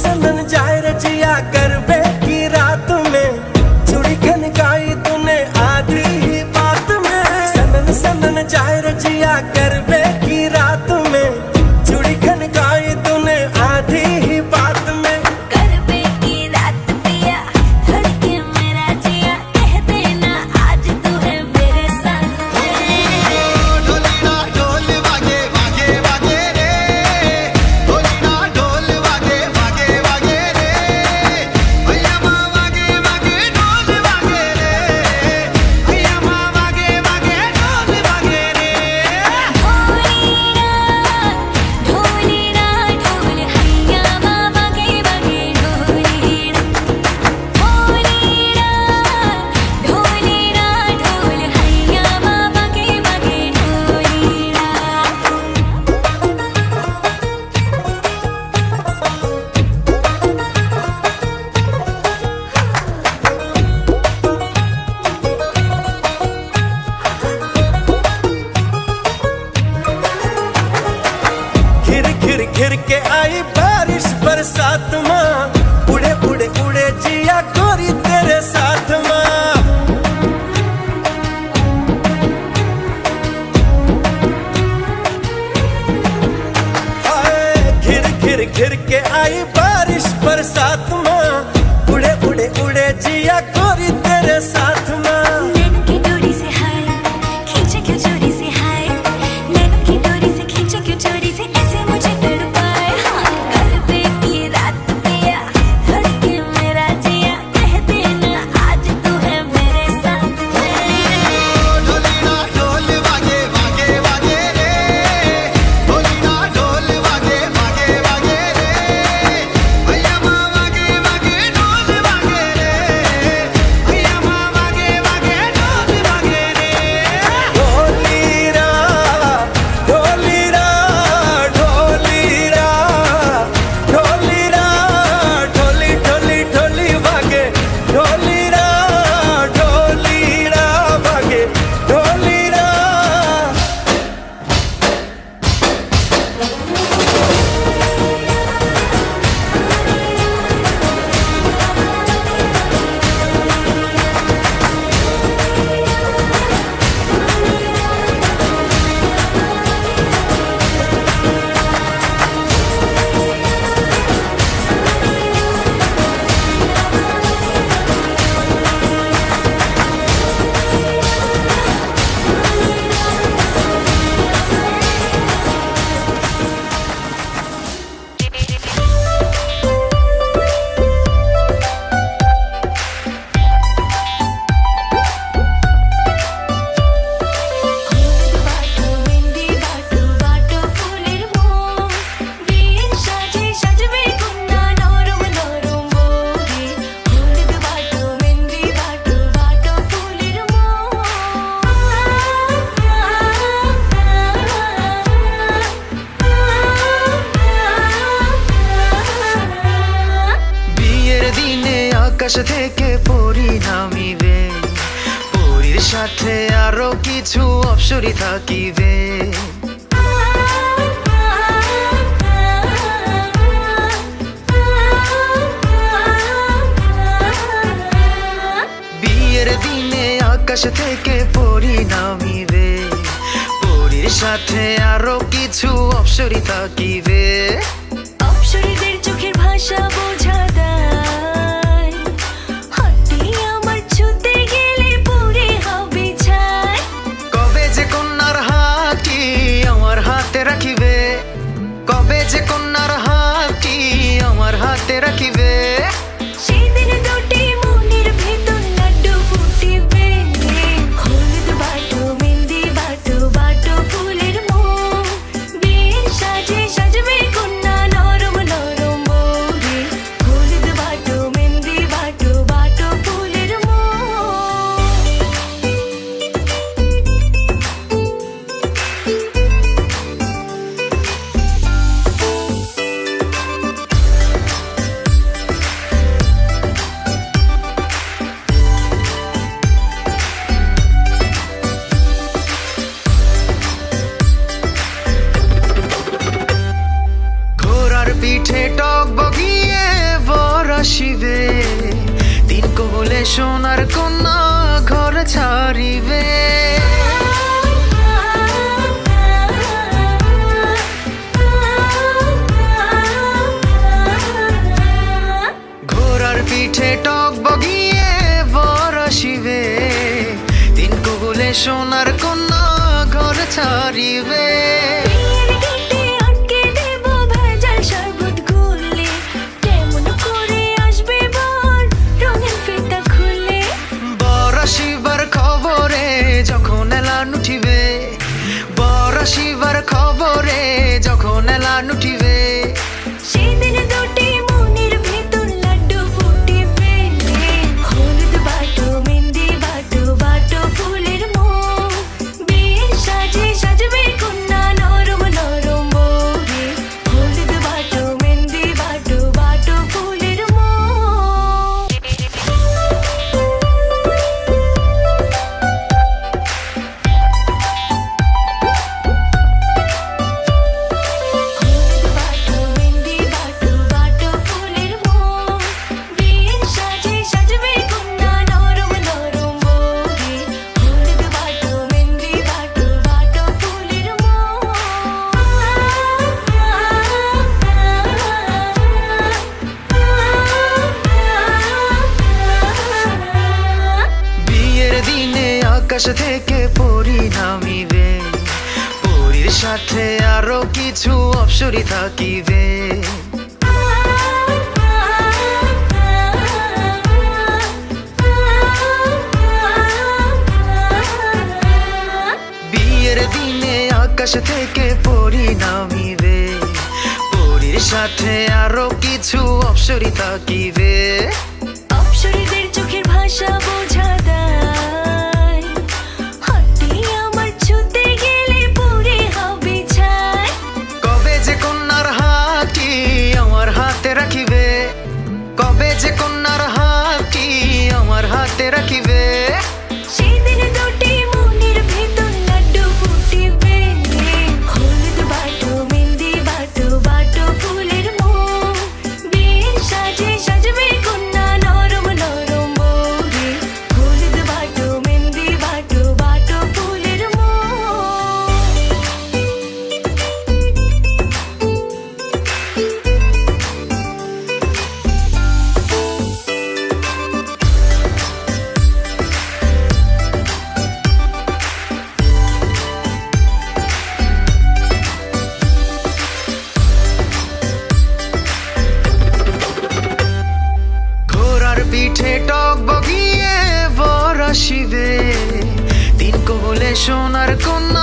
सनन जाए रजिया गरबे की रात में चूड़ी खनकाई तूने आधी ही बात में। सनन सनन जाए रजिया गरबे की रात में चूड़ी खनकाई तूने आधी ही बात में। गरबे की रात पिया धड़के मेरा जिया कह देना आज तू है मेरे साथ। ढोली ना ढोल वागे वागे वागे रे, ढोली ना ढोल वागे वागे वागे रे, भैया माँ वागे वागे ढोल वागे रे, भैया माँ वागे वागे ढोल वागे रे। ढोली ना ढोल हैया माँ बागे बागे ढोली ना। ढोली ना ढोल हैया माँ बागे बागे ढोली ना। घिर घिर घिर के आई बारिश बरसात माँ उड़े उड़े उड़े जिया गोरी तेरे साथ माँ। हाय घिर घिर घिर के आई बारिश बरसात माँ उड़े उड़े उड़े जिया गोरी तेरे साथ माँ। नैनों की डोरी से हाय खींचे क्यों चोरी से हाय, नैनों की डोरी से खींचे क्यों चोरी से ऐसे मुझे तड़पाए। हाँ गरबे की रात पिया धड़के मेरा जिया कह देना आज तू है मेरे साथ। ढोली ना ढोल वागे वागे वागे रे, ढोली ना ढोल वागे वागे वागे रे, भैया माँ वागे वागे ढोल वागे रे, भैया माँ वागे वागे ढोल वागे रे। ढोलीरा ढोलीरा ढोलीरा ढोलीरा ढोली ढोली ढोली वागे ढोलीरा ढोलीरा वागे ढोलीरा। বাটো মেহেন্দি বাটো বাটো ফুলের মোম, বিয়ের সাজে সাজবে কন্যা নরম নরম বৌদি। হলুদ বাটো মেহেন্দি বাটো বাটো ফুলের মোম। বিয়ের দিনে আকাশ থেকে পরি নামিবে, পরীর সাথে আরো কিছু অপ্সরী থাকিবে। বিয়ের দিনে আকাশ থেকে পরি নামিবে, পরীর সাথে আরো কিছু অপ্সরী থাকিবে। অপ্সরীদের চোখের ভাষা বোঝা দায়, হাতে আমার ছুতে গেলে পুরে হবে ছাই। কবে যে কন্যার হাতটি আমার হাতে রাখিবে, কবে যে কন্যার হাতটি আমার হাতে রাখিবে। সেদিন দুটি মনের ভেতর লাড্ডু ফুটিবে। হলুদ বাটো মেহেন্দি বাটো বাটো ফুলের মোম, বিয়ের সাজে সাজবে কন্যা নরম নরম বৌদি। হলুদ বাটো মেহেন্দি বাটো বাটো ফুলের মোম। সোনার কন্যা ঘর ছাড়িবে। ঘোড়ার পিঠে টক বগিয়ে বর আসিবে, তিন কবুলে সোনার কন্যা ঘর ছাড়িবে। বিয়ের গেটে আটকে দেব ভেজাল শরবত গুলে, কেমন করে আসবে বর রঙিন ফিতা খুলে। বর আসিবার খবরে যখন এলান উঠিবে, বর আসিবার খবরে যখন এলান উঠিবে। সেদিন দুটি মনের ভেতর লাড্ডু ফুটিবে, হলুদ বাটো মেহেন্দি বাটো বাটো ফুলের মোহ। বিয়ের সাজে সাজবে কন্যা নরম নরম বউরে, হলুদ বাটো মেহেন্দি বাটো বাটো ফুলের মোহ। হলুদ বাটো মেহেন্দি বাটো বাটো ফুলের মোহ। বিয়ের সাজে সাজবে কন্যা নরম নরম বউরে, হলুদ বাটো মেহেন্দি বাটো বাটো ফুলের মোহ। বিয়ের দিনে আকাশ থেকে পরী নামিবে, পরীর সাথে আরো কিছু অপ্সরী থাকিবে। বিয়ের দিনে আকাশ থেকে পরী নামিবে, পরীর সাথে আরো কিছু অপ্সরী থাকিবে। অপ্সরীদের চোখের ভাষা বোঝা দায়, হাতে আমার ছুতে গেলে পরে হবে ছাই। কবে যে কন্যার হাতটি আমার হাতে রাখিবে, কবে যে কন্যার হাতটি আমার হাতে রাখিবে। সেদিন দুটি মনের ভেতর লাড্ডু ফুটিবে, হলুদ বাটো মেহেন্দি বাটো বাটো ফুলের মোহ। বিয়ের সাজে সাজবে কন্যা নরম নরম বউরে, হলুদ বাটো মেহেন্দি বাটো বাটো ফুলের মোহ। ঘোড়ার পিঠে টক বগিয়ে বর আসিবে, তিন কবলে সোনার কন্যা